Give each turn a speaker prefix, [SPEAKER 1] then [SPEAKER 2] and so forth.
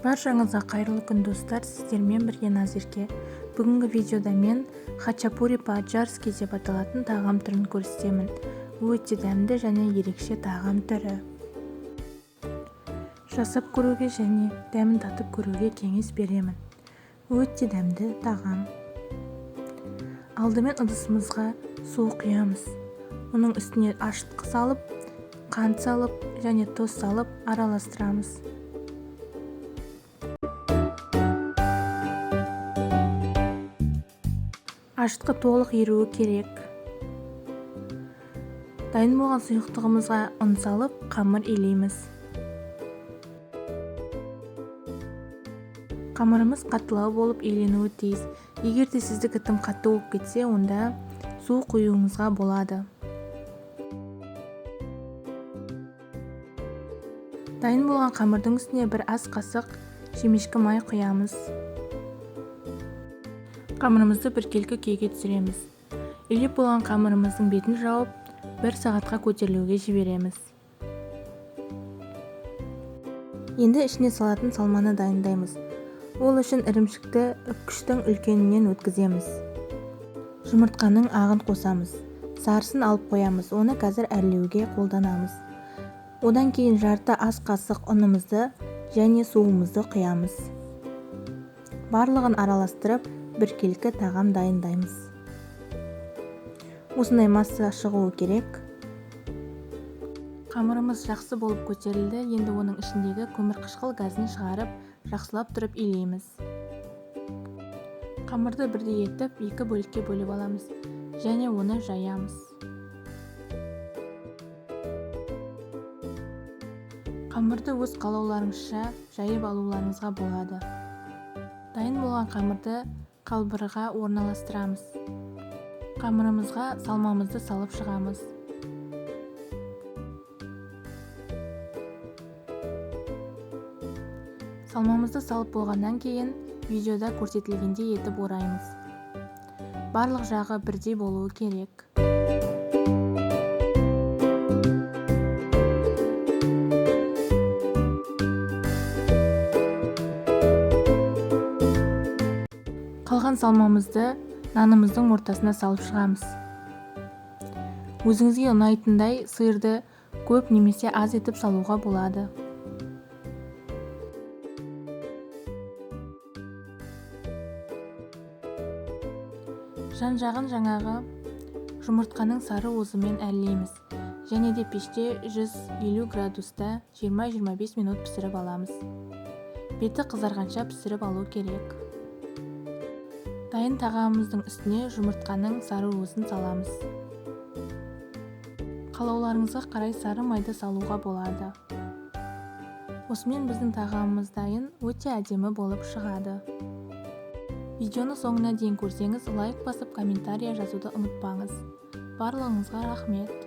[SPEAKER 1] Баршаңызға қайырлы күн достар, сіздермен бірге Назерке. Бүгінгі видеода мен хачапури по-аджарски деп аталатын тағам түрін көрсетемін. Өте дәмді және ерекше тағам түрі. Жасап көруге және дәмін татып көруге кеңес беремін. Өте дәмді тағам. Алдымен ыдысымызға су құямыз. Оның үстіне ашытқы салып, қант салып және тұз салып араластырамыз. Ашытқы толық еруі керек. Дайын болған сұйықтығымызға ұн салып, қамыр илейміз. Қамырымыз қаттылау болып иленуі тиіс. Егер де сіздікі тым қатты болып кетсе, онда су құюыңызға болады. Дайын болған қамырдың үстіне бір ас қасық жемешкі май құямыз. Қамырымызды біркелкі күйге түсіреміз. Илеп болған қамырымыздың бетін жауып, 1 сағатқа көтерілуге жібереміз. Енді ішіне салатын салманы дайындаймыз. Ол үшін ірімшікті үпкіштің үлкенінен өткіземіз. Жұмыртқаның ағын қосамыз. Сарысын алып қоямыз. Оны қазір әрлеуге қолданамыз. Одан кейін жарты ас қасық ұнымызды және суымызды құямыз. Барлығын араластырып, біркелкі тағам дайындаймыз. Осындай масса шығуы керек. Қамырымыз жақсы болып көтерілді. Енді оның ішіндегі көмірқышқыл газын шығарып, жақсылап тұрып илейміз. Қамырды бірдей етіп, 2 бөлікке бөліп аламыз және оны жаямыз. Қамырды өз қалауларыңызша жайып алуларыңызға болады. Дайын болған қамырды қалбырға орналастырамыз. Қамырымызға салмамызды салып шығамыз. Салмамызды салып болғаннан кейін видеода көрсетілгендей етіп ораймыз. Барлық жағы бірдей болуы керек. Қалған салмамызды нанымыздың ортасына салып шығамыз. Өзіңізге ұнайтындай сиырды көп немесе аз етіп салуға болады. Жан-жағын жаңағы жұмыртқаның сары уызымен әрлейміз және де пеште 150 градуста 20-25 минут пісіріп аламыз. Беті қызарғанша пісіріп алу керек. Дайын тағамымыздың үстіне жұмыртқаның сары уызын саламыз. Қалауларыңызға қарай сары майды салуға болады. Осымен біздің тағамымыз дайын, өте әдемі болып шығады. Видеоны соңына дейін көрсеңіз, лайк басып, комментария жазуды ұмытпаңыз. Барлығыңызға рахмет.